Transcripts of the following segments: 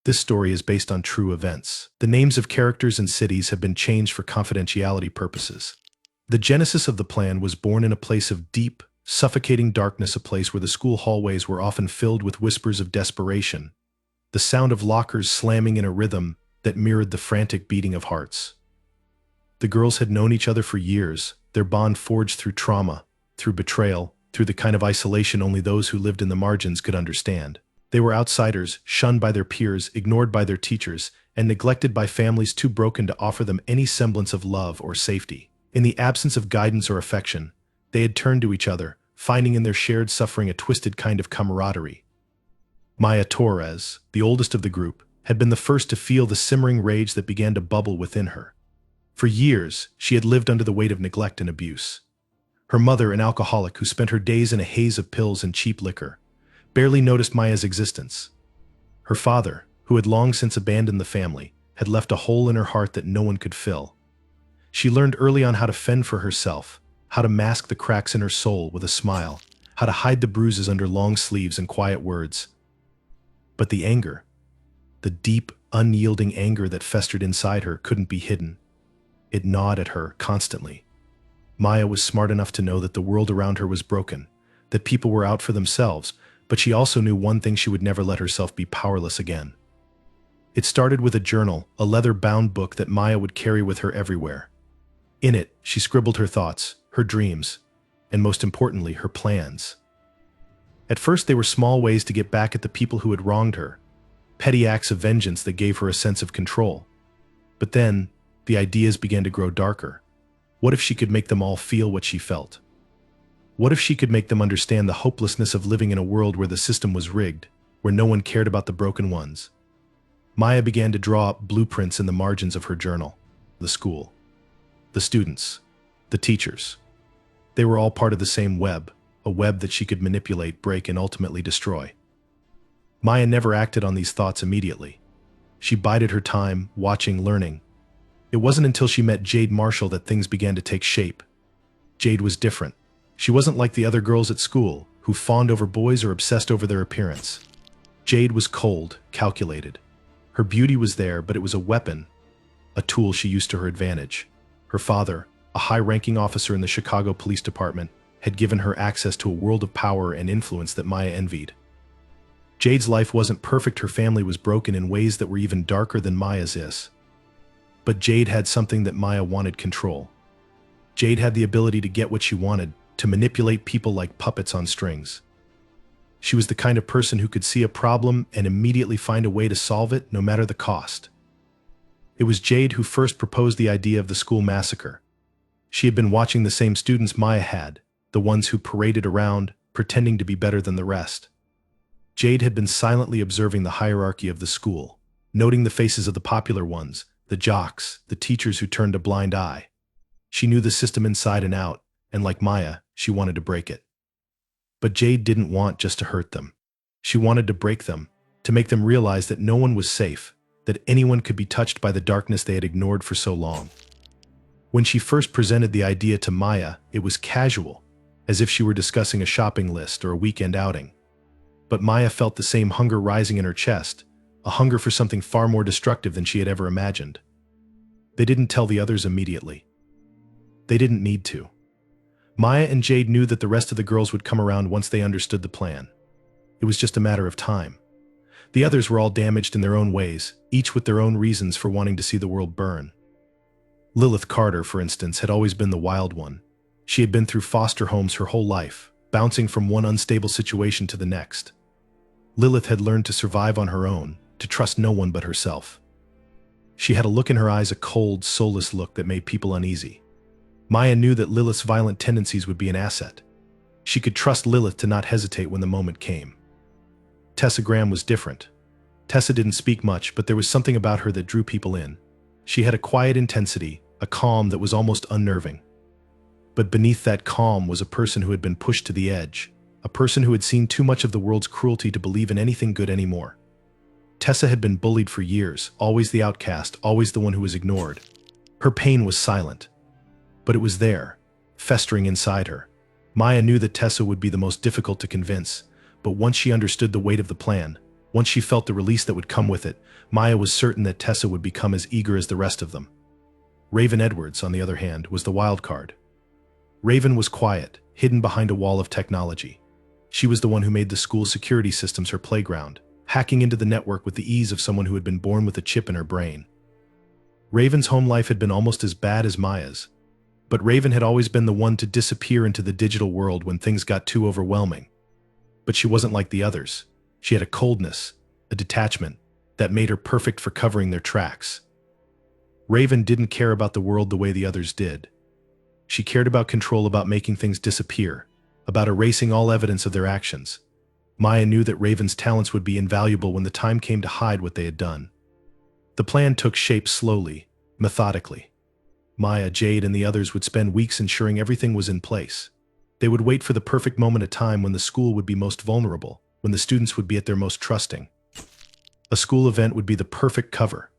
This story is based on true events. The names of characters and cities have been changed for confidentiality purposes. The genesis of the plan was born in a place of deep, suffocating darkness, a place where the school hallways were often filled with whispers of desperation, the sound of lockers slamming in a rhythm that mirrored the frantic beating of hearts. The girls had known each other for years, their bond forged through trauma, through betrayal, through the kind of isolation only those who lived in the margins could understand. They were outsiders, shunned by their peers, ignored by their teachers, and neglected by families too broken to offer them any semblance of love or safety. In the absence of guidance or affection, they had turned to each other, finding in their shared suffering a twisted kind of camaraderie. Maya Torres, the oldest of the group, had been the first to feel the simmering rage that began to bubble within her. For years, she had lived under the weight of neglect and abuse. Her mother, an alcoholic who spent her days in a haze of pills and cheap liquor, barely noticed Maya's existence. Her father, who had long since abandoned the family, had left a hole in her heart that no one could fill. She learned early on how to fend for herself, how to mask the cracks in her soul with a smile, how to hide the bruises under long sleeves and quiet words. But the anger, the deep, unyielding anger that festered inside her, couldn't be hidden. It gnawed at her constantly. Maya was smart enough to know that the world around her was broken, that people were out for themselves, but she also knew one thing: she would never let herself be powerless again. It started with a journal, a leather-bound book that Maya would carry with her everywhere. In it, she scribbled her thoughts, her dreams, and most importantly, her plans. At first, they were small ways to get back at the people who had wronged her, petty acts of vengeance that gave her a sense of control. But then, the ideas began to grow darker. What if she could make them all feel what she felt? What if she could make them understand the hopelessness of living in a world where the system was rigged, where no one cared about the broken ones? Maya began to draw up blueprints in the margins of her journal. The school, the students, the teachers. They were all part of the same web, a web that she could manipulate, break, and ultimately destroy. Maya never acted on these thoughts immediately. She bided her time, watching, learning. It wasn't until she met Jade Marshall that things began to take shape. Jade was different. She wasn't like the other girls at school, who fawned over boys or obsessed over their appearance. Jade was cold, calculated. Her beauty was there, but it was a weapon, a tool she used to her advantage. Her father, a high-ranking officer in the Chicago Police Department, had given her access to a world of power and influence that Maya envied. Jade's life wasn't perfect. Her family was broken in ways that were even darker than Maya's is. But Jade had something that Maya wanted: control. Jade had the ability to get what she wanted, to manipulate people like puppets on strings. She was the kind of person who could see a problem and immediately find a way to solve it, no matter the cost. It was Jade who first proposed the idea of the school massacre. She had been watching the same students Maya had, the ones who paraded around, pretending to be better than the rest. Jade had been silently observing the hierarchy of the school, noting the faces of the popular ones, the jocks, the teachers who turned a blind eye. She knew the system inside and out, and like Maya, she wanted to break it. But Jade didn't want just to hurt them. She wanted to break them, to make them realize that no one was safe, that anyone could be touched by the darkness they had ignored for so long. When she first presented the idea to Maya, it was casual, as if she were discussing a shopping list or a weekend outing. But Maya felt the same hunger rising in her chest, a hunger for something far more destructive than she had ever imagined. They didn't tell the others immediately. They didn't need to. Maya and Jade knew that the rest of the girls would come around once they understood the plan. It was just a matter of time. The others were all damaged in their own ways, each with their own reasons for wanting to see the world burn. Lilith Carter, for instance, had always been the wild one. She had been through foster homes her whole life, bouncing from one unstable situation to the next. Lilith had learned to survive on her own, to trust no one but herself. She had a look in her eyes, a cold, soulless look that made people uneasy. Maya knew that Lilith's violent tendencies would be an asset. She could trust Lilith to not hesitate when the moment came. Tessa Graham was different. Tessa didn't speak much, but there was something about her that drew people in. She had a quiet intensity, a calm that was almost unnerving. But beneath that calm was a person who had been pushed to the edge, a person who had seen too much of the world's cruelty to believe in anything good anymore. Tessa had been bullied for years, always the outcast, always the one who was ignored. Her pain was silent. But it was there, festering inside her. Maya knew that Tessa would be the most difficult to convince, but once she understood the weight of the plan, Once she felt the release that would come with it, Maya was certain that Tessa would become as eager as the rest of them. Raven Edwards, on the other hand, was the wild card. Raven was quiet, hidden behind a wall of technology. She was the one who made the school security systems her playground, hacking into the network with the ease of someone who had been born with a chip in her brain. Raven's home life had been almost as bad as Maya's, but Raven had always been the one to disappear into the digital world when things got too overwhelming. But she wasn't like the others. She had a coldness, a detachment, that made her perfect for covering their tracks. Raven didn't care about the world the way the others did. She cared about control, about making things disappear, about erasing all evidence of their actions. Maya knew that Raven's talents would be invaluable when the time came to hide what they had done. The plan took shape slowly, methodically. Maya, Jade, and the others would spend weeks ensuring everything was in place. They would wait for the perfect moment of time when the school would be most vulnerable, when the students would be at their most trusting. A school event would be the perfect cover.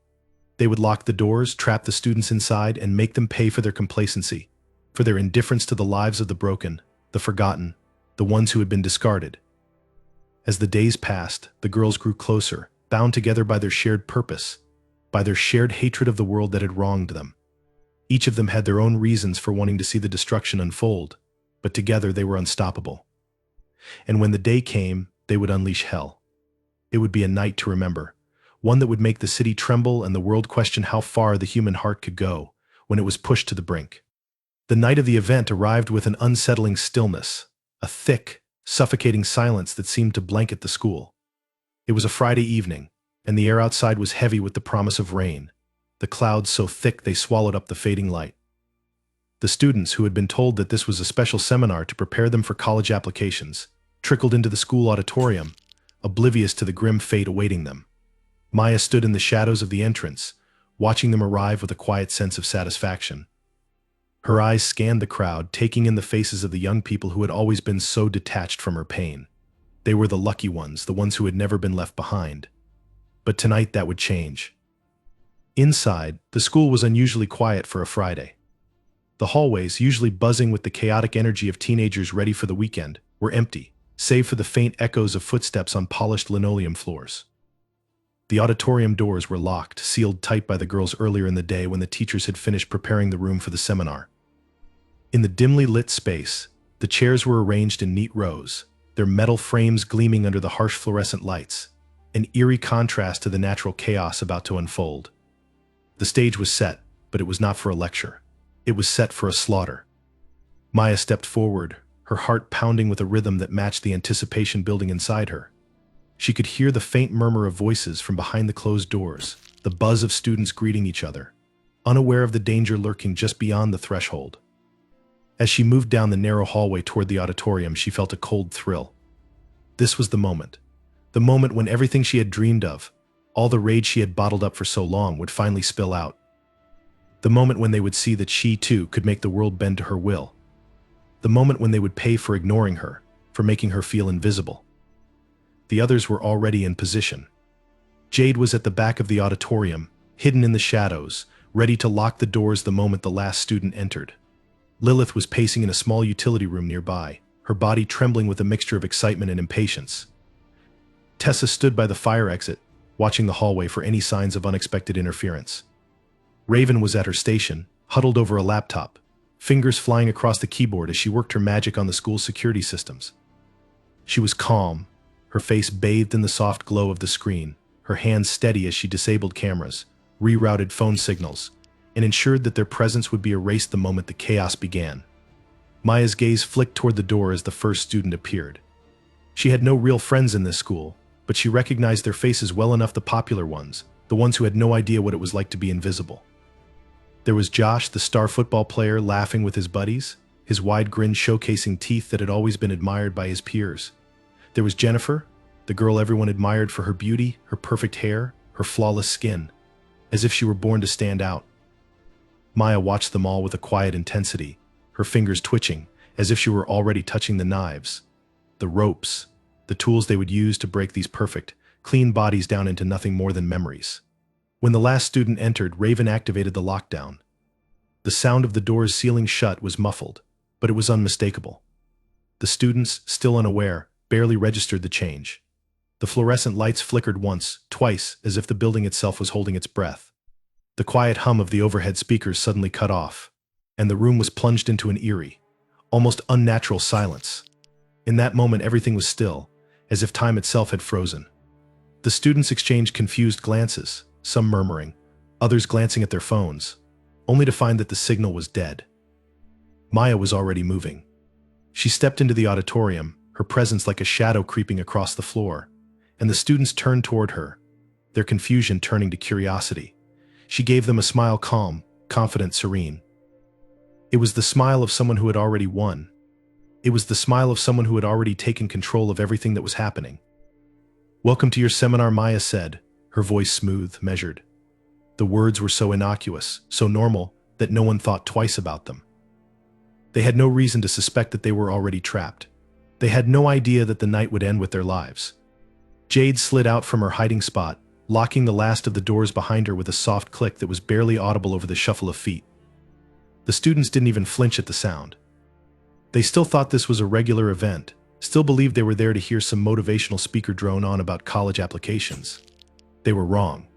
They would lock the doors, trap the students inside, and make them pay for their complacency, for their indifference to the lives of the broken, the forgotten, the ones who had been discarded. As the days passed, the girls grew closer, bound together by their shared purpose, by their shared hatred of the world that had wronged them. Each of them had their own reasons for wanting to see the destruction unfold, but together they were unstoppable. And when the day came, they would unleash hell. It would be a night to remember, one that would make the city tremble and the world question how far the human heart could go when it was pushed to the brink. The night of the event arrived with an unsettling stillness, a thick, suffocating silence that seemed to blanket the school. It was a Friday evening, and the air outside was heavy with the promise of rain, the clouds so thick they swallowed up the fading light. The students, who had been told that this was a special seminar to prepare them for college applications, trickled into the school auditorium, oblivious to the grim fate awaiting them. Maya stood in the shadows of the entrance, watching them arrive with a quiet sense of satisfaction. Her eyes scanned the crowd, taking in the faces of the young people who had always been so detached from her pain. They were the lucky ones, the ones who had never been left behind. But tonight that would change. Inside, the school was unusually quiet for a Friday. The hallways, usually buzzing with the chaotic energy of teenagers ready for the weekend, were empty, save for the faint echoes of footsteps on polished linoleum floors. The auditorium doors were locked, sealed tight by the girls earlier in the day when the teachers had finished preparing the room for the seminar. In the dimly lit space, the chairs were arranged in neat rows, their metal frames gleaming under the harsh fluorescent lights, an eerie contrast to the natural chaos about to unfold. The stage was set, but it was not for a lecture. It was set for a slaughter. Maya stepped forward, her heart pounding with a rhythm that matched the anticipation building inside her. She could hear the faint murmur of voices from behind the closed doors, the buzz of students greeting each other, unaware of the danger lurking just beyond the threshold. As she moved down the narrow hallway toward the auditorium, she felt a cold thrill. This was the moment when everything she had dreamed of, all the rage she had bottled up for so long, would finally spill out. The moment when they would see that she, too, could make the world bend to her will. The moment when they would pay for ignoring her, for making her feel invisible. The others were already in position. Jade was at the back of the auditorium, hidden in the shadows, ready to lock the doors the moment the last student entered. Lilith was pacing in a small utility room nearby, her body trembling with a mixture of excitement and impatience. Tessa stood by the fire exit, watching the hallway for any signs of unexpected interference. Raven was at her station, huddled over a laptop, fingers flying across the keyboard as she worked her magic on the school's security systems. She was calm, her face bathed in the soft glow of the screen, her hands steady as she disabled cameras, rerouted phone signals, and ensured that their presence would be erased the moment the chaos began. Maya's gaze flicked toward the door as the first student appeared. She had no real friends in this school, but she recognized their faces well enough, the popular ones, the ones who had no idea what it was like to be invisible. There was Josh, the star football player, laughing with his buddies, his wide grin showcasing teeth that had always been admired by his peers. There was Jennifer, the girl everyone admired for her beauty, her perfect hair, her flawless skin, as if she were born to stand out. Maya watched them all with a quiet intensity, her fingers twitching, as if she were already touching the knives, the ropes, the tools they would use to break these perfect, clean bodies down into nothing more than memories. When the last student entered, Raven activated the lockdown. The sound of the doors sealing shut was muffled, but it was unmistakable. The students, still unaware, barely registered the change. The fluorescent lights flickered once, twice, as if the building itself was holding its breath. The quiet hum of the overhead speakers suddenly cut off, and the room was plunged into an eerie, almost unnatural silence. In that moment, everything was still, as if time itself had frozen. The students exchanged confused glances, some murmuring, others glancing at their phones, only to find that the signal was dead. Maya was already moving. She stepped into the auditorium, her presence like a shadow creeping across the floor, and the students turned toward her, their confusion turning to curiosity. She gave them a smile, calm, confident, serene. It was the smile of someone who had already won. It was the smile of someone who had already taken control of everything that was happening. "Welcome to your seminar," Maya said, her voice smooth, measured. The words were so innocuous, so normal, that no one thought twice about them. They had no reason to suspect that they were already trapped. They had no idea that the night would end with their lives. Jade slid out from her hiding spot, locking the last of the doors behind her with a soft click that was barely audible over the shuffle of feet. The students didn't even flinch at the sound. They still thought this was a regular event, still believed they were there to hear some motivational speaker drone on about college applications. They were wrong.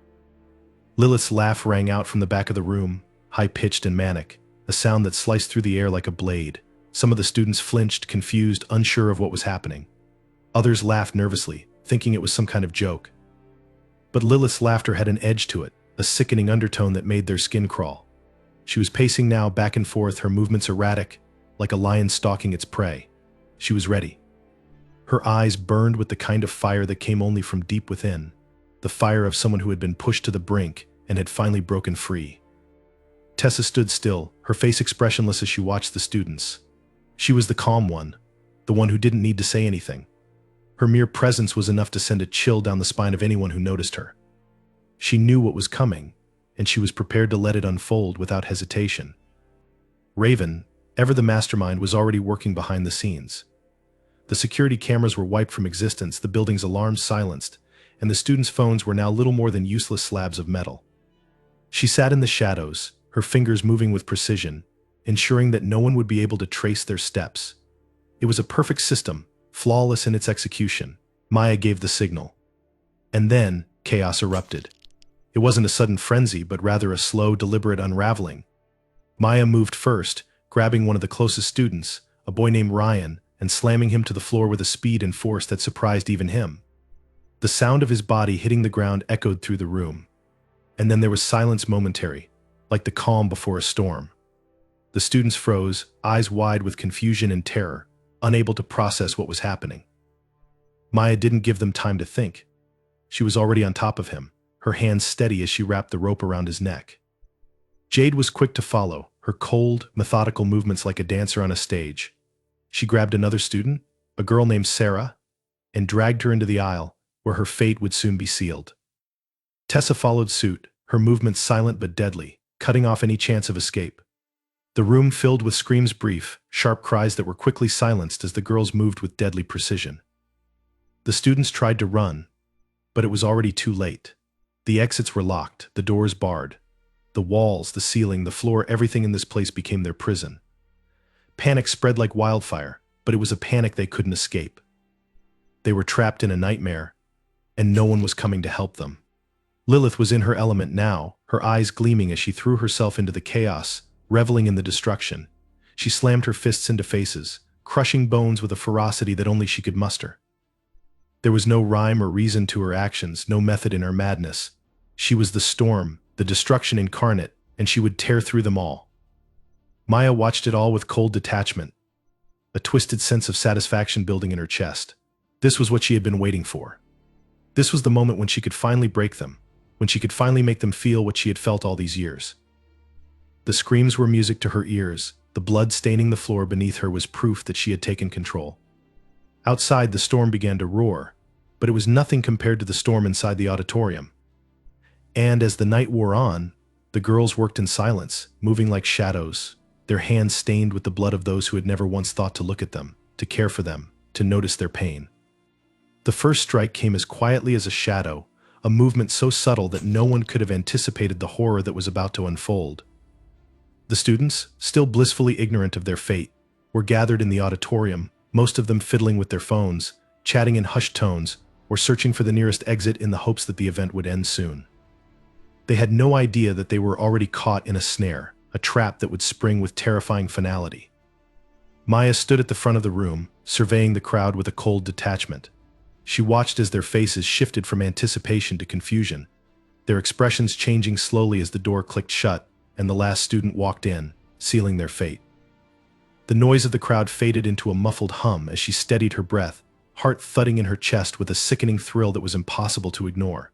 Lilith's laugh rang out from the back of the room, high-pitched and manic, a sound that sliced through the air like a blade. Some of the students flinched, confused, unsure of what was happening. Others laughed nervously, thinking it was some kind of joke. But Lilith's laughter had an edge to it, a sickening undertone that made their skin crawl. She was pacing now back and forth, her movements erratic, like a lion stalking its prey. She was ready. Her eyes burned with the kind of fire that came only from deep within, the fire of someone who had been pushed to the brink and had finally broken free. Tessa stood still, her face expressionless as she watched the students. She was the calm one, the one who didn't need to say anything. Her mere presence was enough to send a chill down the spine of anyone who noticed her. She knew what was coming, and she was prepared to let it unfold without hesitation. Raven, ever the mastermind, was already working behind the scenes. The security cameras were wiped from existence, the building's alarms silenced, and the students' phones were now little more than useless slabs of metal. She sat in the shadows, her fingers moving with precision, ensuring that no one would be able to trace their steps. It was a perfect system, flawless in its execution. Maya gave the signal. And then, chaos erupted. It wasn't a sudden frenzy, but rather a slow, deliberate unraveling. Maya moved first, grabbing one of the closest students, a boy named Ryan, and slamming him to the floor with a speed and force that surprised even him. The sound of his body hitting the ground echoed through the room. And then there was silence, momentary, like the calm before a storm. The students froze, eyes wide with confusion and terror, unable to process what was happening. Maya didn't give them time to think. She was already on top of him, her hands steady as she wrapped the rope around his neck. Jade was quick to follow, her cold, methodical movements like a dancer on a stage. She grabbed another student, a girl named Sarah, and dragged her into the aisle, where her fate would soon be sealed. Tessa followed suit, her movements silent but deadly, cutting off any chance of escape. The room filled with screams, brief, sharp cries that were quickly silenced as the girls moved with deadly precision. The students tried to run, but it was already too late. The exits were locked, the doors barred. The walls, the ceiling, the floor, everything in this place became their prison. Panic spread like wildfire, but it was a panic they couldn't escape. They were trapped in a nightmare, and no one was coming to help them. Lilith was in her element now, her eyes gleaming as she threw herself into the chaos, reveling in the destruction. She slammed her fists into faces, crushing bones with a ferocity that only she could muster. There was no rhyme or reason to her actions, no method in her madness. She was the storm, the destruction incarnate, and she would tear through them all. Maya watched it all with cold detachment, a twisted sense of satisfaction building in her chest. This was what she had been waiting for. This was the moment when she could finally break them, when she could finally make them feel what she had felt all these years. The screams were music to her ears. The blood staining the floor beneath her was proof that she had taken control. Outside, the storm began to roar, but it was nothing compared to the storm inside the auditorium. And as the night wore on, the girls worked in silence, moving like shadows, their hands stained with the blood of those who had never once thought to look at them, to care for them, to notice their pain. The first strike came as quietly as a shadow, a movement so subtle that no one could have anticipated the horror that was about to unfold. The students, still blissfully ignorant of their fate, were gathered in the auditorium, most of them fiddling with their phones, chatting in hushed tones, or searching for the nearest exit in the hopes that the event would end soon. They had no idea that they were already caught in a snare, a trap that would spring with terrifying finality. Maya stood at the front of the room, surveying the crowd with a cold detachment. She watched as their faces shifted from anticipation to confusion, their expressions changing slowly as the door clicked shut and the last student walked in, sealing their fate. The noise of the crowd faded into a muffled hum as she steadied her breath, heart thudding in her chest with a sickening thrill that was impossible to ignore.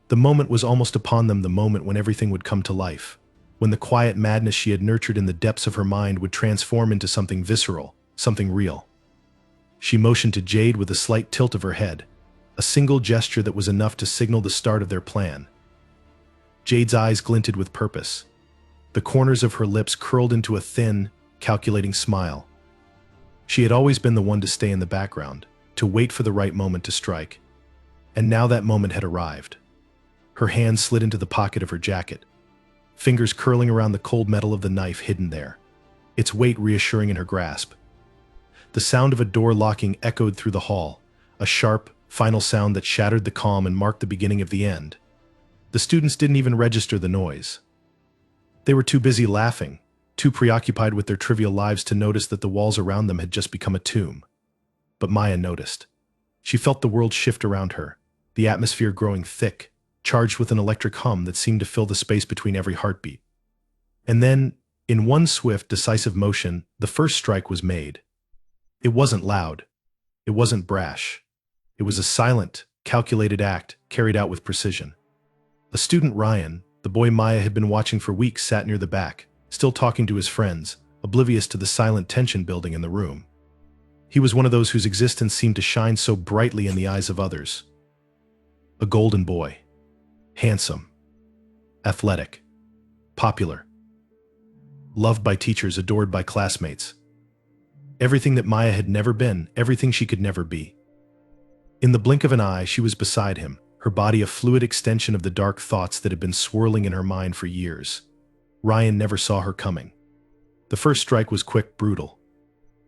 The moment was almost upon them, the moment when everything would come to life, when the quiet madness she had nurtured in the depths of her mind would transform into something visceral, something real. She motioned to Jade with a slight tilt of her head, a single gesture that was enough to signal the start of their plan. Jade's eyes glinted with purpose. The corners of her lips curled into a thin, calculating smile. She had always been the one to stay in the background, to wait for the right moment to strike. And now that moment had arrived. Her hand slid into the pocket of her jacket, fingers curling around the cold metal of the knife hidden there, its weight reassuring in her grasp. The sound of a door locking echoed through the hall, a sharp, final sound that shattered the calm and marked the beginning of the end. The students didn't even register the noise. They were too busy laughing, too preoccupied with their trivial lives to notice that the walls around them had just become a tomb. But Maya noticed. She felt the world shift around her, the atmosphere growing thick, charged with an electric hum that seemed to fill the space between every heartbeat. And then, in one swift, decisive motion, the first strike was made. It wasn't loud. It wasn't brash. It was a silent, calculated act carried out with precision. A student, Ryan, the boy Maya had been watching for weeks, sat near the back, still talking to his friends, oblivious to the silent tension building in the room. He was one of those whose existence seemed to shine so brightly in the eyes of others. A golden boy. Handsome. Athletic. Popular. Loved by teachers, adored by classmates. Everything that Maya had never been, everything she could never be. In the blink of an eye, she was beside him, her body a fluid extension of the dark thoughts that had been swirling in her mind for years. Ryan never saw her coming. The first strike was quick, brutal.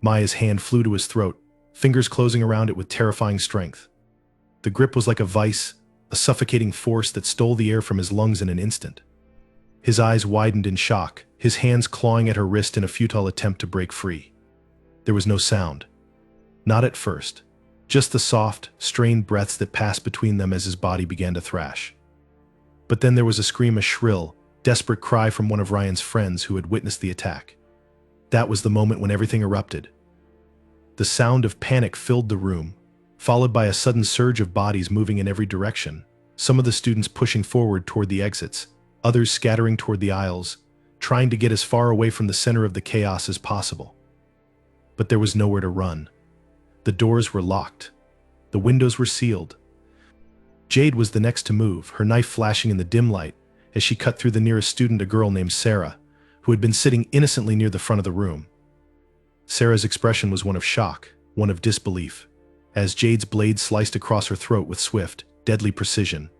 Maya's hand flew to his throat, fingers closing around it with terrifying strength. The grip was like a vice, a suffocating force that stole the air from his lungs in an instant. His eyes widened in shock, his hands clawing at her wrist in a futile attempt to break free. There was no sound. Not at first. Just the soft, strained breaths that passed between them as his body began to thrash. But then there was a scream, a shrill, desperate cry from one of Ryan's friends who had witnessed the attack. That was the moment when everything erupted. The sound of panic filled the room, followed by a sudden surge of bodies moving in every direction, some of the students pushing forward toward the exits, others scattering toward the aisles, trying to get as far away from the center of the chaos as possible. But there was nowhere to run. The doors were locked. The windows were sealed. Jade was the next to move, her knife flashing in the dim light as she cut through the nearest student, a girl named Sarah, who had been sitting innocently near the front of the room. Sarah's expression was one of shock, one of disbelief, as Jade's blade sliced across her throat with swift, deadly precision.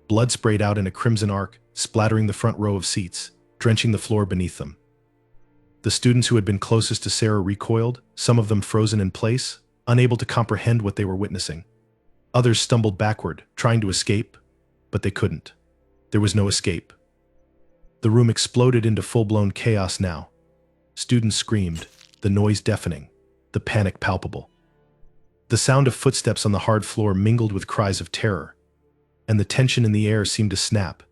Blood sprayed out in a crimson arc, splattering the front row of seats, drenching the floor beneath them. The students who had been closest to Sarah recoiled, some of them frozen in place, unable to comprehend what they were witnessing. Others stumbled backward, trying to escape, but they couldn't. There was no escape. The room exploded into full-blown chaos now. Students screamed, the noise deafening, the panic palpable. The sound of footsteps on the hard floor mingled with cries of terror, and the tension in the air seemed to snap,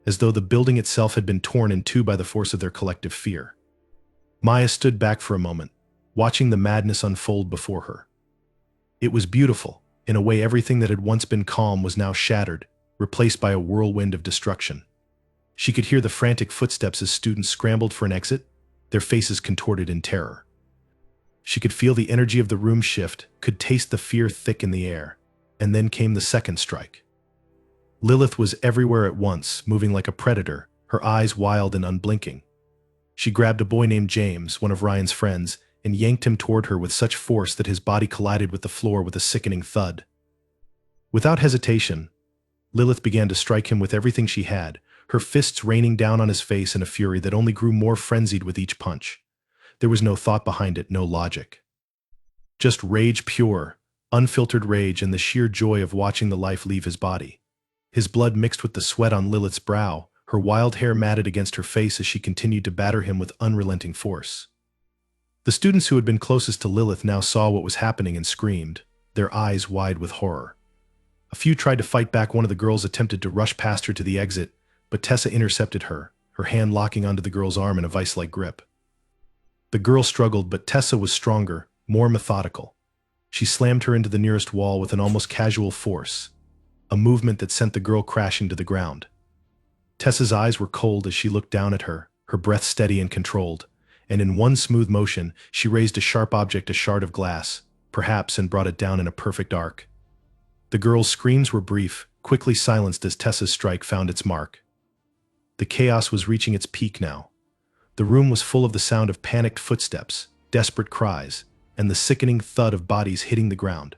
as though the building itself had been torn in two by the force of their collective fear. Maya stood back for a moment, watching the madness unfold before her. It was beautiful. In a way, everything that had once been calm was now shattered, replaced by a whirlwind of destruction. She could hear the frantic footsteps as students scrambled for an exit, their faces contorted in terror. She could feel the energy of the room shift, could taste the fear thick in the air, and then came the second strike. Lilith was everywhere at once, moving like a predator, her eyes wild and unblinking. She grabbed a boy named James, one of Ryan's friends, and yanked him toward her with such force that his body collided with the floor with a sickening thud. Without hesitation, Lilith began to strike him with everything she had, her fists raining down on his face in a fury that only grew more frenzied with each punch. There was no thought behind it, no logic. Just rage pure, unfiltered rage, and the sheer joy of watching the life leave his body. His blood mixed with the sweat on Lilith's brow, her wild hair matted against her face as she continued to batter him with unrelenting force. The students who had been closest to Lilith now saw what was happening and screamed, their eyes wide with horror. A few tried to fight back. One of the girls attempted to rush past her to the exit, but Tessa intercepted her, her hand locking onto the girl's arm in a vice-like grip. The girl struggled, but Tessa was stronger, more methodical. She slammed her into the nearest wall with an almost casual force, a movement that sent the girl crashing to the ground. Tessa's eyes were cold as she looked down at her, her breath steady and controlled, and in one smooth motion, she raised a sharp object, a shard of glass, perhaps, and brought it down in a perfect arc. The girl's screams were brief, quickly silenced as Tessa's strike found its mark. The chaos was reaching its peak now. The room was full of the sound of panicked footsteps, desperate cries, and the sickening thud of bodies hitting the ground.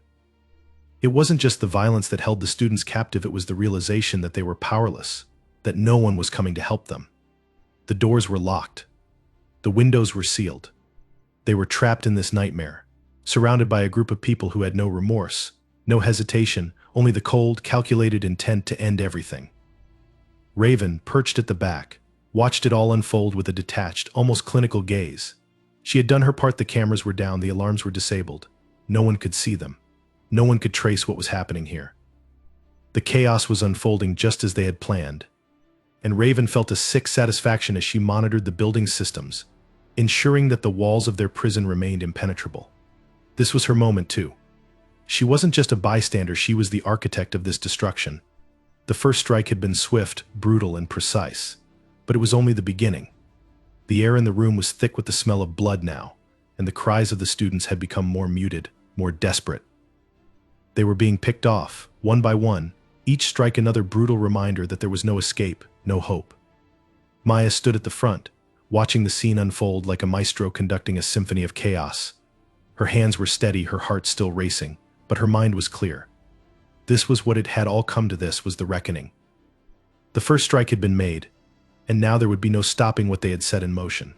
It wasn't just the violence that held the students captive, it was the realization that they were powerless, that no one was coming to help them. The doors were locked. The windows were sealed. They were trapped in this nightmare, surrounded by a group of people who had no remorse, no hesitation, only the cold, calculated intent to end everything. Raven, perched at the back, watched it all unfold with a detached, almost clinical gaze. She had done her part. The cameras were down, the alarms were disabled. No one could see them. No one could trace what was happening here. The chaos was unfolding just as they had planned, and Raven felt a sick satisfaction as she monitored the building's systems, ensuring that the walls of their prison remained impenetrable. This was her moment too. She wasn't just a bystander, she was the architect of this destruction. The first strike had been swift, brutal, and precise, but it was only the beginning. The air in the room was thick with the smell of blood now, and the cries of the students had become more muted, more desperate. They were being picked off, one by one, each strike another brutal reminder that there was no escape, no hope. Maya stood at the front, watching the scene unfold like a maestro conducting a symphony of chaos. Her hands were steady, her heart still racing, but her mind was clear. This was what it had all come to. This was the reckoning. The first strike had been made, and now there would be no stopping what they had set in motion.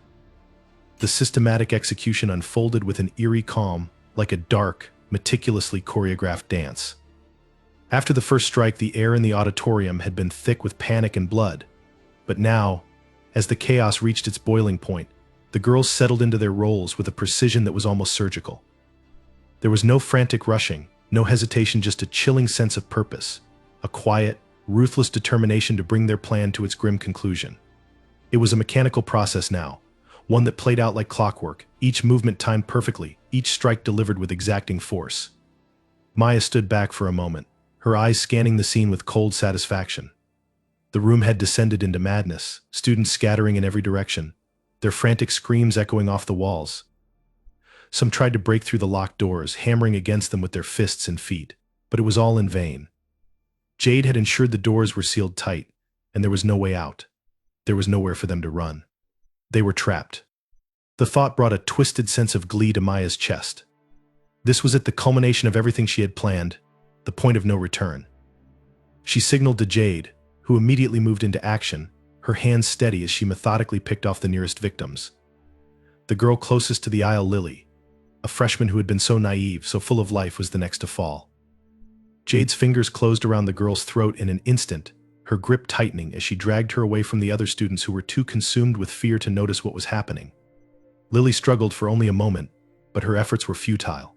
The systematic execution unfolded with an eerie calm, like a dark, meticulously choreographed dance. After the first strike, the air in the auditorium had been thick with panic and blood. But now, as the chaos reached its boiling point, the girls settled into their roles with a precision that was almost surgical. There was no frantic rushing, no hesitation, just a chilling sense of purpose, a quiet, ruthless determination to bring their plan to its grim conclusion. It was a mechanical process now, one that played out like clockwork, each movement timed perfectly, each strike delivered with exacting force. Maya stood back for a moment, her eyes scanning the scene with cold satisfaction. The room had descended into madness, students scattering in every direction, their frantic screams echoing off the walls. Some tried to break through the locked doors, hammering against them with their fists and feet, but it was all in vain. Jade had ensured the doors were sealed tight, and there was no way out. There was nowhere for them to run. They were trapped. The thought brought a twisted sense of glee to Maya's chest. This was at the culmination of everything she had planned, the point of no return. She signaled to Jade, who immediately moved into action, her hands steady as she methodically picked off the nearest victims. The girl closest to the aisle, Lily, a freshman who had been so naive, so full of life, was the next to fall. Jade's fingers closed around the girl's throat in an instant, her grip tightening as she dragged her away from the other students who were too consumed with fear to notice what was happening. Lily struggled for only a moment, but her efforts were futile.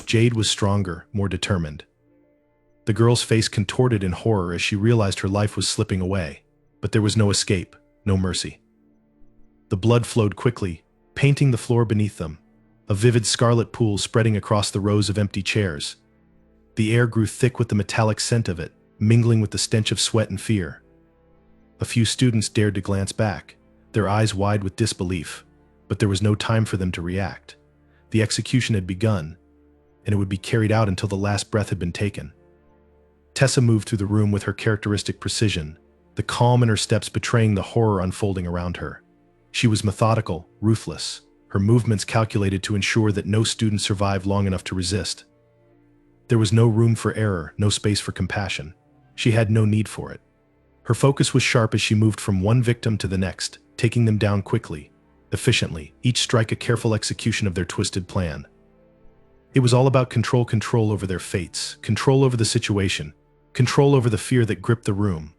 Jade was stronger, more determined. The girl's face contorted in horror as she realized her life was slipping away, but there was no escape, no mercy. The blood flowed quickly, painting the floor beneath them, a vivid scarlet pool spreading across the rows of empty chairs. The air grew thick with the metallic scent of it, mingling with the stench of sweat and fear. A few students dared to glance back, their eyes wide with disbelief, but there was no time for them to react. The execution had begun, and it would be carried out until the last breath had been taken. Tessa moved through the room with her characteristic precision, the calm in her steps betraying the horror unfolding around her. She was methodical, ruthless, her movements calculated to ensure that no student survived long enough to resist. There was no room for error, no space for compassion. She had no need for it. Her focus was sharp as she moved from one victim to the next, taking them down quickly, efficiently, each strike a careful execution of their twisted plan. It was all about control over their fates, control over the situation, control over the fear that gripped the room.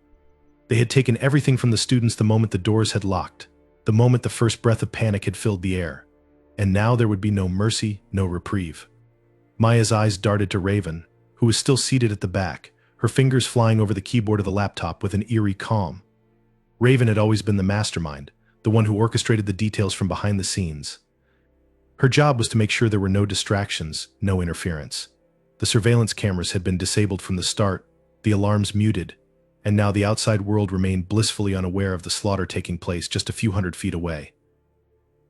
They had taken everything from the students the moment the doors had locked, the moment the first breath of panic had filled the air. And now there would be no mercy, no reprieve. Maya's eyes darted to Raven, who was still seated at the back, her fingers flying over the keyboard of the laptop with an eerie calm. Raven had always been the mastermind, the one who orchestrated the details from behind the scenes. Her job was to make sure there were no distractions, no interference. The surveillance cameras had been disabled from the start, the alarms muted, and now the outside world remained blissfully unaware of the slaughter taking place just a few hundred feet away.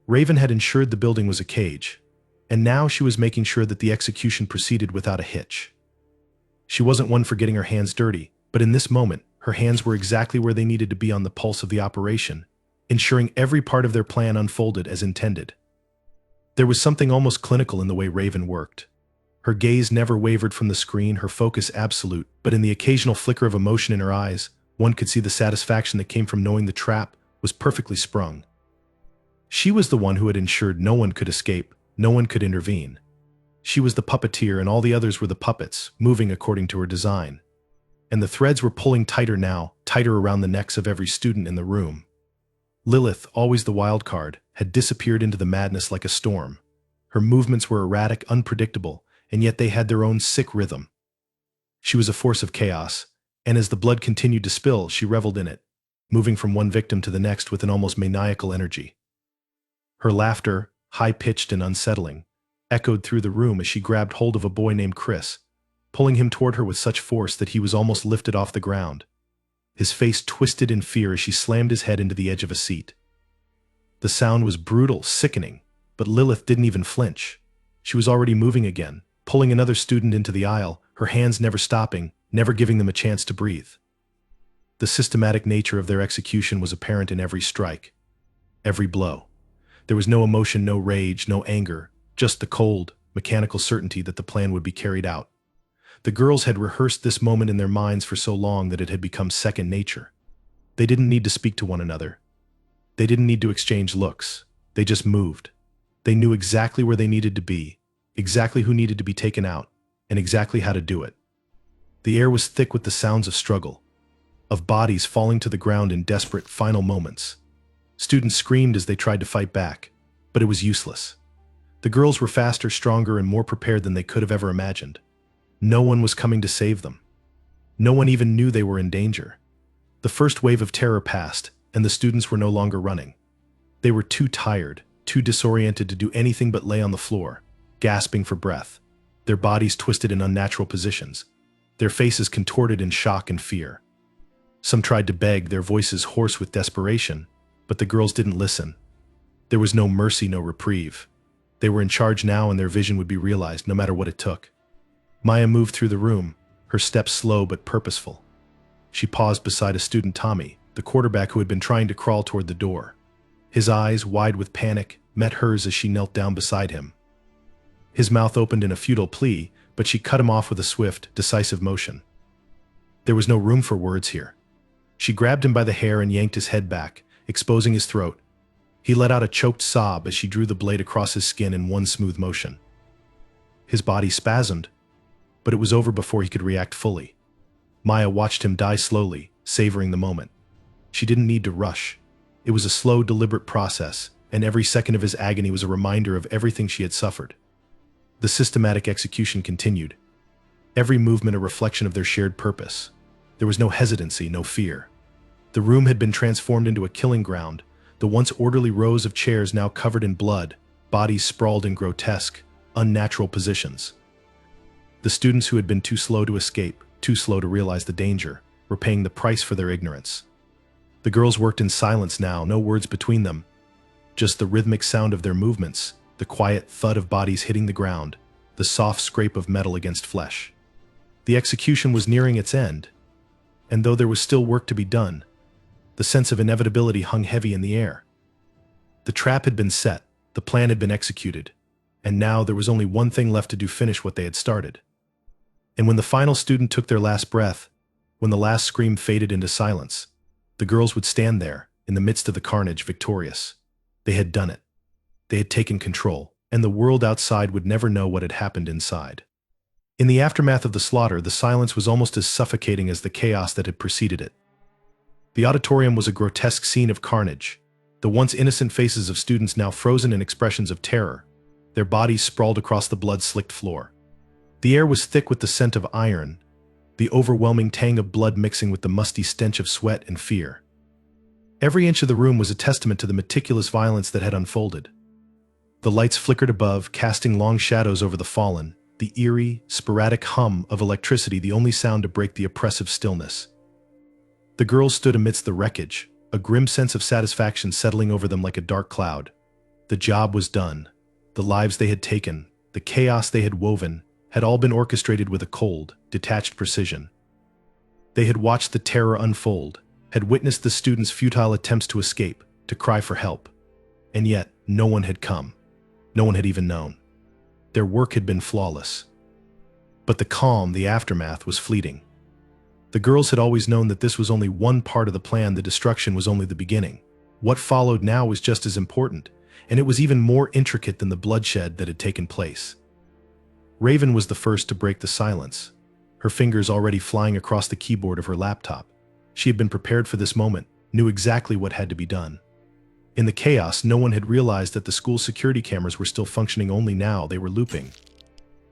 Raven had ensured the building was a cage, and now she was making sure that the execution proceeded without a hitch. She wasn't one for getting her hands dirty, but in this moment, her hands were exactly where they needed to be on the pulse of the operation, ensuring every part of their plan unfolded as intended. There was something almost clinical in the way Raven worked. Her gaze never wavered from the screen, her focus absolute, but in the occasional flicker of emotion in her eyes, one could see the satisfaction that came from knowing the trap was perfectly sprung. She was the one who had ensured no one could escape, no one could intervene. She was the puppeteer and all the others were the puppets, moving according to her design. And the threads were pulling tighter now, tighter around the necks of every student in the room. Lilith, always the wild card, had disappeared into the madness like a storm. Her movements were erratic, unpredictable, and yet they had their own sick rhythm. She was a force of chaos, and as the blood continued to spill, she reveled in it, moving from one victim to the next with an almost maniacal energy. Her laughter, high-pitched and unsettling, echoed through the room as she grabbed hold of a boy named Chris, pulling him toward her with such force that he was almost lifted off the ground. His face twisted in fear as she slammed his head into the edge of a seat. The sound was brutal, sickening, but Lilith didn't even flinch. She was already moving again, pulling another student into the aisle, her hands never stopping, never giving them a chance to breathe. The systematic nature of their execution was apparent in every strike, every blow. There was no emotion, no rage, no anger, just the cold, mechanical certainty that the plan would be carried out. The girls had rehearsed this moment in their minds for so long that it had become second nature. They didn't need to speak to one another. They didn't need to exchange looks. They just moved. They knew exactly where they needed to be, exactly who needed to be taken out, and exactly how to do it. The air was thick with the sounds of struggle, of bodies falling to the ground in desperate, final moments. Students screamed as they tried to fight back, but it was useless. The girls were faster, stronger, and more prepared than they could have ever imagined. No one was coming to save them. No one even knew they were in danger. The first wave of terror passed, and the students were no longer running. They were too tired, too disoriented to do anything but lay on the floor, gasping for breath, their bodies twisted in unnatural positions, their faces contorted in shock and fear. Some tried to beg, their voices hoarse with desperation, but the girls didn't listen. There was no mercy, no reprieve. They were in charge now, and their vision would be realized no matter what it took. Maya moved through the room, her steps slow but purposeful. She paused beside a student, Tommy, the quarterback who had been trying to crawl toward the door. His eyes, wide with panic, met hers as she knelt down beside him. His mouth opened in a futile plea, but she cut him off with a swift, decisive motion. There was no room for words here. She grabbed him by the hair and yanked his head back, exposing his throat. He let out a choked sob as she drew the blade across his skin in one smooth motion. His body spasmed, but it was over before he could react fully. Maya watched him die slowly, savoring the moment. She didn't need to rush. It was a slow, deliberate process, and every second of his agony was a reminder of everything she had suffered. The systematic execution continued, every movement a reflection of their shared purpose. There was no hesitancy, no fear. The room had been transformed into a killing ground, the once orderly rows of chairs now covered in blood, bodies sprawled in grotesque, unnatural positions. The students who had been too slow to escape, too slow to realize the danger, were paying the price for their ignorance. The girls worked in silence now, no words between them, just the rhythmic sound of their movements, the quiet thud of bodies hitting the ground, the soft scrape of metal against flesh. The execution was nearing its end, and though there was still work to be done, the sense of inevitability hung heavy in the air. The trap had been set, the plan had been executed, and now there was only one thing left to do: finish what they had started. And when the final student took their last breath, when the last scream faded into silence, the girls would stand there, in the midst of the carnage, victorious. They had done it. They had taken control, and the world outside would never know what had happened inside. In the aftermath of the slaughter, the silence was almost as suffocating as the chaos that had preceded it. The auditorium was a grotesque scene of carnage, the once innocent faces of students now frozen in expressions of terror, their bodies sprawled across the blood-slicked floor. The air was thick with the scent of iron, the overwhelming tang of blood mixing with the musty stench of sweat and fear. Every inch of the room was a testament to the meticulous violence that had unfolded. The lights flickered above, casting long shadows over the fallen, the eerie, sporadic hum of electricity the only sound to break the oppressive stillness. The girls stood amidst the wreckage, a grim sense of satisfaction settling over them like a dark cloud. The job was done. The lives they had taken, the chaos they had woven, had all been orchestrated with a cold, detached precision. They had watched the terror unfold, had witnessed the students' futile attempts to escape, to cry for help. And yet, no one had come. No one had even known. Their work had been flawless. But the calm, the aftermath, was fleeting. The girls had always known that this was only one part of the plan, the destruction was only the beginning. What followed now was just as important, and it was even more intricate than the bloodshed that had taken place. Raven was the first to break the silence, her fingers already flying across the keyboard of her laptop. She had been prepared for this moment, knew exactly what had to be done. In the chaos, no one had realized that the school's security cameras were still functioning. Only now they were looping.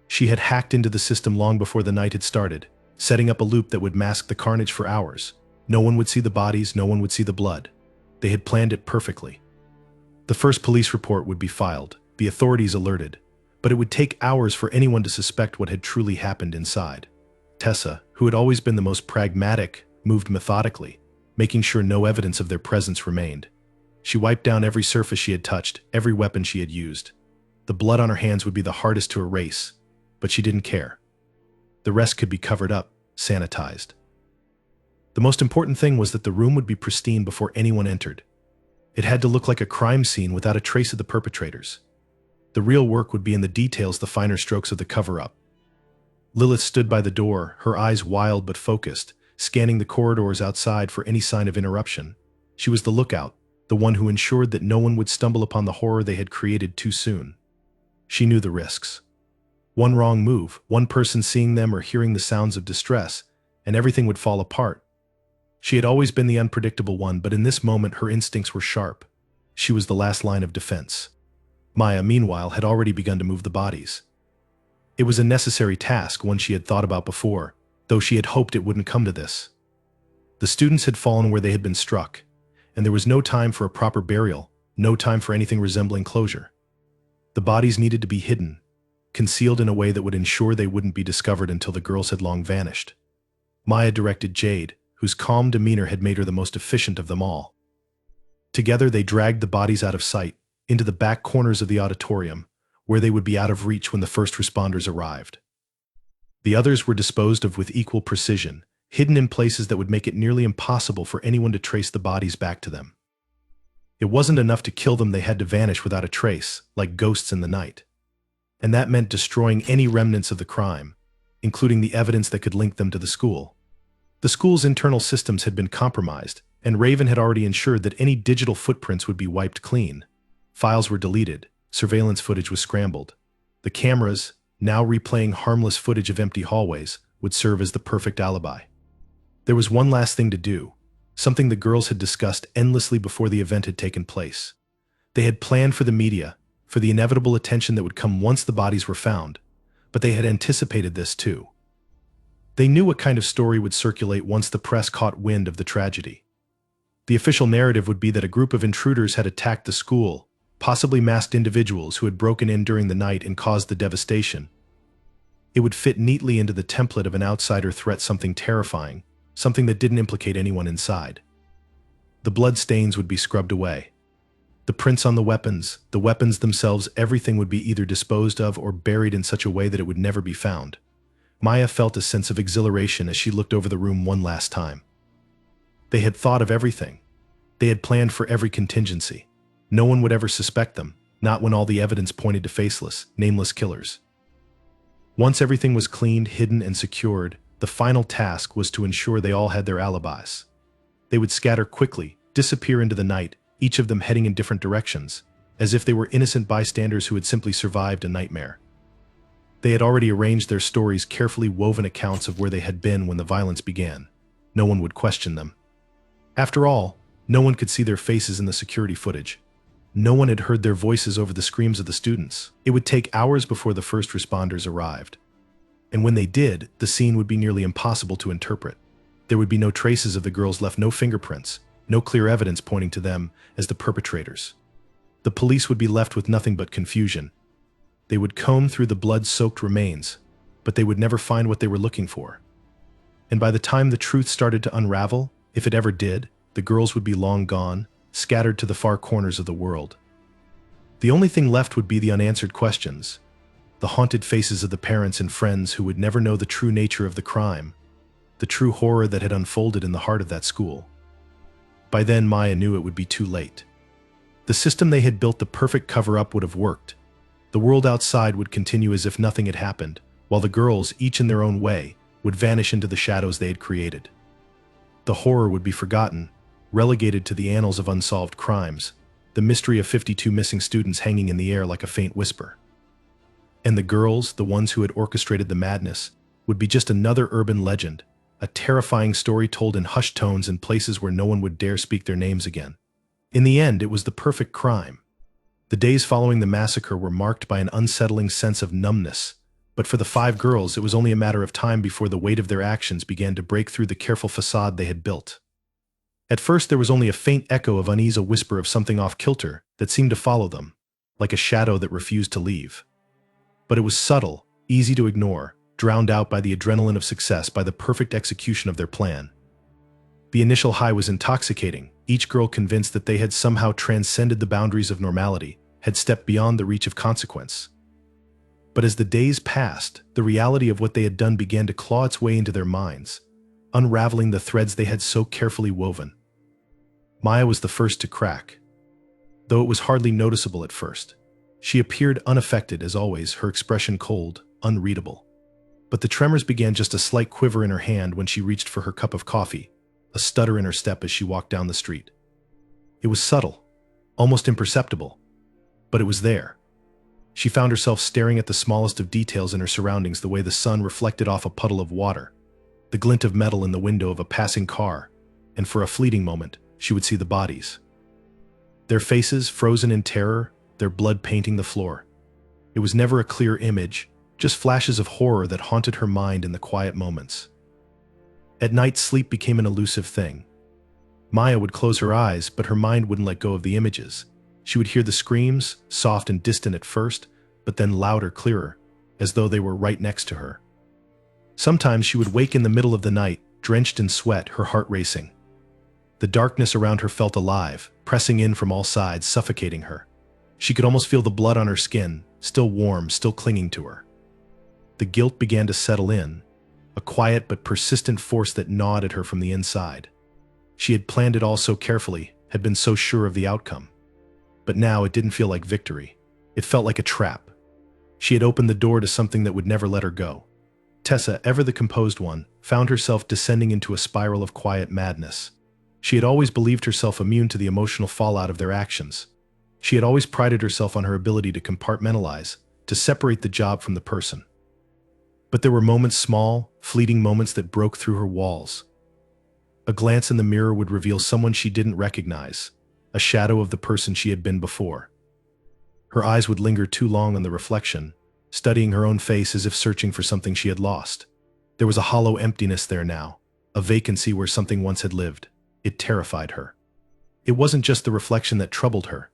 She had hacked into the system long before the night had started, setting up a loop that would mask the carnage for hours. No one would see the bodies, no one would see the blood. They had planned it perfectly. The first police report would be filed, the authorities alerted, but it would take hours for anyone to suspect what had truly happened inside. Tessa, who had always been the most pragmatic, moved methodically, making sure no evidence of their presence remained. She wiped down every surface she had touched, every weapon she had used. The blood on her hands would be the hardest to erase, but she didn't care. The rest could be covered up, sanitized. The most important thing was that the room would be pristine before anyone entered. It had to look like a crime scene without a trace of the perpetrators. The real work would be in the details, the finer strokes of the cover-up. Lilith stood by the door, her eyes wild but focused, scanning the corridors outside for any sign of interruption. She was the lookout, the one who ensured that no one would stumble upon the horror they had created too soon. She knew the risks. One wrong move, one person seeing them or hearing the sounds of distress, and everything would fall apart. She had always been the unpredictable one, but in this moment her instincts were sharp. She was the last line of defense. Maya, meanwhile, had already begun to move the bodies. It was a necessary task, one she had thought about before, though she had hoped it wouldn't come to this. The students had fallen where they had been struck, and there was no time for a proper burial, no time for anything resembling closure. The bodies needed to be hidden, concealed in a way that would ensure they wouldn't be discovered until the girls had long vanished. Maya directed Jade, whose calm demeanor had made her the most efficient of them all. Together they dragged the bodies out of sight, into the back corners of the auditorium, where they would be out of reach when the first responders arrived. The others were disposed of with equal precision, hidden in places that would make it nearly impossible for anyone to trace the bodies back to them. It wasn't enough to kill them, they had to vanish without a trace, like ghosts in the night. And that meant destroying any remnants of the crime, including the evidence that could link them to the school. The school's internal systems had been compromised, and Raven had already ensured that any digital footprints would be wiped clean. Files were deleted, surveillance footage was scrambled. The cameras, now replaying harmless footage of empty hallways, would serve as the perfect alibi. There was one last thing to do, something the girls had discussed endlessly before the event had taken place. They had planned for the media, for the inevitable attention that would come once the bodies were found, but they had anticipated this too. They knew what kind of story would circulate once the press caught wind of the tragedy. The official narrative would be that a group of intruders had attacked the school, possibly masked individuals who had broken in during the night and caused the devastation. It would fit neatly into the template of an outsider threat, something terrifying, something that didn't implicate anyone inside. The blood stains would be scrubbed away. The prints on the weapons themselves, everything would be either disposed of or buried in such a way that it would never be found. Maya felt a sense of exhilaration as she looked over the room one last time. They had thought of everything. They had planned for every contingency. No one would ever suspect them, not when all the evidence pointed to faceless, nameless killers. Once everything was cleaned, hidden, and secured, the final task was to ensure they all had their alibis. They would scatter quickly, disappear into the night, each of them heading in different directions, as if they were innocent bystanders who had simply survived a nightmare. They had already arranged their stories, carefully woven accounts of where they had been when the violence began. No one would question them. After all, no one could see their faces in the security footage. No one had heard their voices over the screams of the students. It would take hours before the first responders arrived. And when they did, the scene would be nearly impossible to interpret. There would be no traces of the girls left, no fingerprints, no clear evidence pointing to them as the perpetrators. The police would be left with nothing but confusion. They would comb through the blood-soaked remains, but they would never find what they were looking for. And by the time the truth started to unravel, if it ever did, the girls would be long gone, scattered to the far corners of the world. The only thing left would be the unanswered questions, the haunted faces of the parents and friends who would never know the true nature of the crime, the true horror that had unfolded in the heart of that school. By then, Maya knew it would be too late. The system they had built, the perfect cover-up, would have worked. The world outside would continue as if nothing had happened, while the girls, each in their own way, would vanish into the shadows they had created. The horror would be forgotten, relegated to the annals of unsolved crimes, the mystery of 52 missing students hanging in the air like a faint whisper. And the girls, the ones who had orchestrated the madness, would be just another urban legend, a terrifying story told in hushed tones in places where no one would dare speak their names again. In the end, it was the perfect crime. The days following the massacre were marked by an unsettling sense of numbness, but for the 5 girls, it was only a matter of time before the weight of their actions began to break through the careful facade they had built. At first, there was only a faint echo of unease, a whisper of something off-kilter that seemed to follow them, like a shadow that refused to leave. But it was subtle, easy to ignore, drowned out by the adrenaline of success, by the perfect execution of their plan. The initial high was intoxicating, each girl convinced that they had somehow transcended the boundaries of normality, had stepped beyond the reach of consequence. But as the days passed, the reality of what they had done began to claw its way into their minds, unraveling the threads they had so carefully woven. Maya was the first to crack. Though it was hardly noticeable at first, she appeared unaffected as always, her expression cold, unreadable. But the tremors began, just a slight quiver in her hand when she reached for her cup of coffee, a stutter in her step as she walked down the street. It was subtle, almost imperceptible, but it was there. She found herself staring at the smallest of details in her surroundings, the way the sun reflected off a puddle of water, the glint of metal in the window of a passing car, and for a fleeting moment, she would see the bodies. Their faces frozen in terror, their blood painting the floor. It was never a clear image, just flashes of horror that haunted her mind in the quiet moments. At night, sleep became an elusive thing. Maya would close her eyes, but her mind wouldn't let go of the images. She would hear the screams, soft and distant at first, but then louder, clearer, as though they were right next to her. Sometimes she would wake in the middle of the night, drenched in sweat, her heart racing. The darkness around her felt alive, pressing in from all sides, suffocating her. She could almost feel the blood on her skin, still warm, still clinging to her. The guilt began to settle in, a quiet but persistent force that gnawed at her from the inside. She had planned it all so carefully, had been so sure of the outcome. But now it didn't feel like victory. It felt like a trap. She had opened the door to something that would never let her go. Tessa, ever the composed one, found herself descending into a spiral of quiet madness. She had always believed herself immune to the emotional fallout of their actions. She had always prided herself on her ability to compartmentalize, to separate the job from the person. But there were moments, small, fleeting moments, that broke through her walls. A glance in the mirror would reveal someone she didn't recognize, a shadow of the person she had been before. Her eyes would linger too long on the reflection, studying her own face as if searching for something she had lost. There was a hollow emptiness there now, a vacancy where something once had lived. It terrified her. It wasn't just the reflection that troubled her.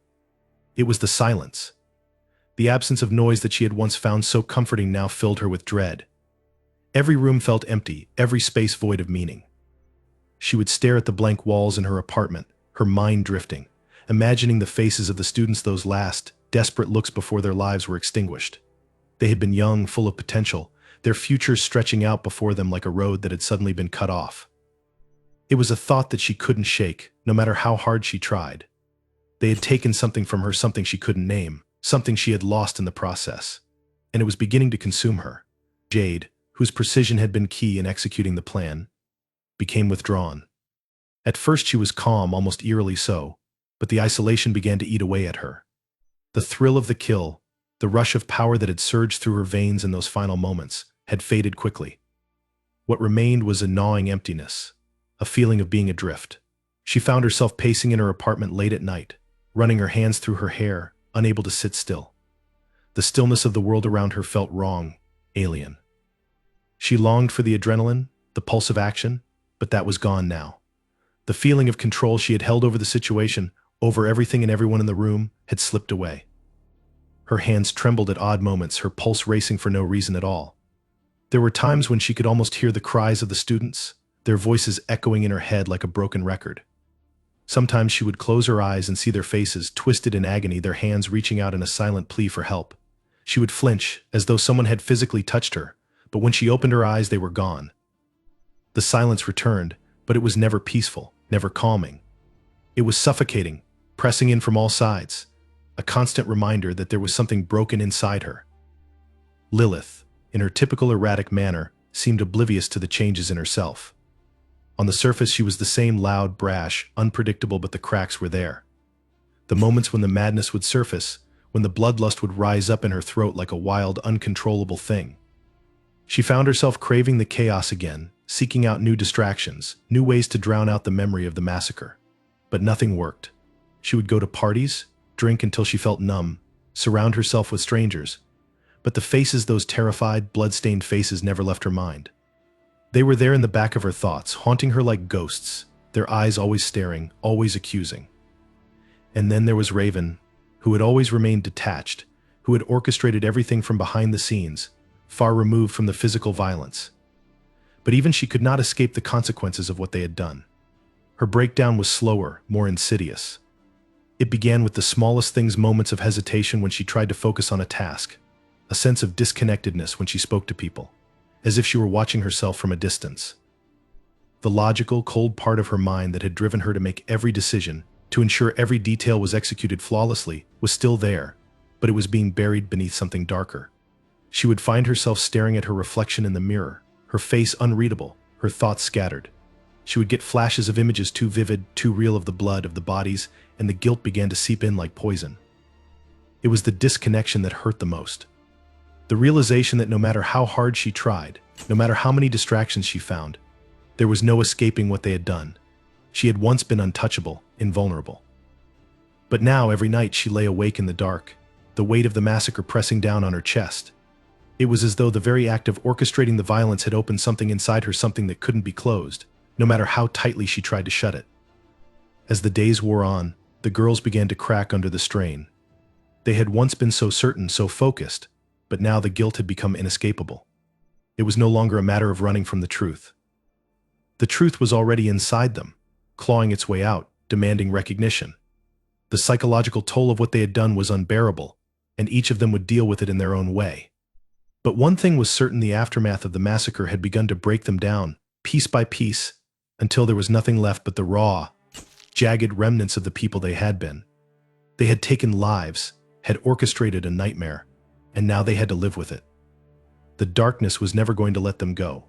It was the silence. The absence of noise that she had once found so comforting now filled her with dread. Every room felt empty, every space void of meaning. She would stare at the blank walls in her apartment, her mind drifting, imagining the faces of the students, those last, desperate looks before their lives were extinguished. They had been young, full of potential, their futures stretching out before them like a road that had suddenly been cut off. It was a thought that she couldn't shake, no matter how hard she tried. They had taken something from her, something she couldn't name, something she had lost in the process, and it was beginning to consume her. Jade, whose precision had been key in executing the plan, became withdrawn. At first she was calm, almost eerily so, but the isolation began to eat away at her. The thrill of the kill, the rush of power that had surged through her veins in those final moments, had faded quickly. What remained was a gnawing emptiness, a feeling of being adrift. She found herself pacing in her apartment late at night, running her hands through her hair, unable to sit still. The stillness of the world around her felt wrong, alien. She longed for the adrenaline, the pulse of action, but that was gone now. The feeling of control she had held over the situation, over everything and everyone in the room, had slipped away. Her hands trembled at odd moments, her pulse racing for no reason at all. There were times when she could almost hear the cries of the students, their voices echoing in her head like a broken record. Sometimes she would close her eyes and see their faces twisted in agony, their hands reaching out in a silent plea for help. She would flinch, as though someone had physically touched her, but when she opened her eyes, they were gone. The silence returned, but it was never peaceful, never calming. It was suffocating, pressing in from all sides, a constant reminder that there was something broken inside her. Lilith, in her typical erratic manner, seemed oblivious to the changes in herself. On the surface, she was the same loud, brash, unpredictable, but the cracks were there. The moments when the madness would surface, when the bloodlust would rise up in her throat like a wild, uncontrollable thing. She found herself craving the chaos again, seeking out new distractions, new ways to drown out the memory of the massacre. But nothing worked. She would go to parties, drink until she felt numb, surround herself with strangers, but the faces, those terrified, blood-stained faces, never left her mind. They were there in the back of her thoughts, haunting her like ghosts, their eyes always staring, always accusing. And then there was Raven, who had always remained detached, who had orchestrated everything from behind the scenes, far removed from the physical violence. But even she could not escape the consequences of what they had done. Her breakdown was slower, more insidious. It began with the smallest things, moments of hesitation when she tried to focus on a task, a sense of disconnectedness when she spoke to people, as if she were watching herself from a distance. The logical, cold part of her mind that had driven her to make every decision, to ensure every detail was executed flawlessly, was still there, but it was being buried beneath something darker. She would find herself staring at her reflection in the mirror, her face unreadable, her thoughts scattered. She would get flashes of images too vivid, too real, of the blood, of the bodies, and the guilt began to seep in like poison. It was the disconnection that hurt the most. The realization that no matter how hard she tried, no matter how many distractions she found, there was no escaping what they had done. She had once been untouchable, invulnerable. But now, every night, she lay awake in the dark, the weight of the massacre pressing down on her chest. It was as though the very act of orchestrating the violence had opened something inside her, something that couldn't be closed, no matter how tightly she tried to shut it. As the days wore on, the girls began to crack under the strain. They had once been so certain, so focused, but now the guilt had become inescapable. It was no longer a matter of running from the truth. The truth was already inside them, clawing its way out, demanding recognition. The psychological toll of what they had done was unbearable, and each of them would deal with it in their own way. But one thing was certain: the aftermath of the massacre had begun to break them down, piece by piece, until there was nothing left but the raw, jagged remnants of the people they had been. They had taken lives, had orchestrated a nightmare, and now they had to live with it. The darkness was never going to let them go.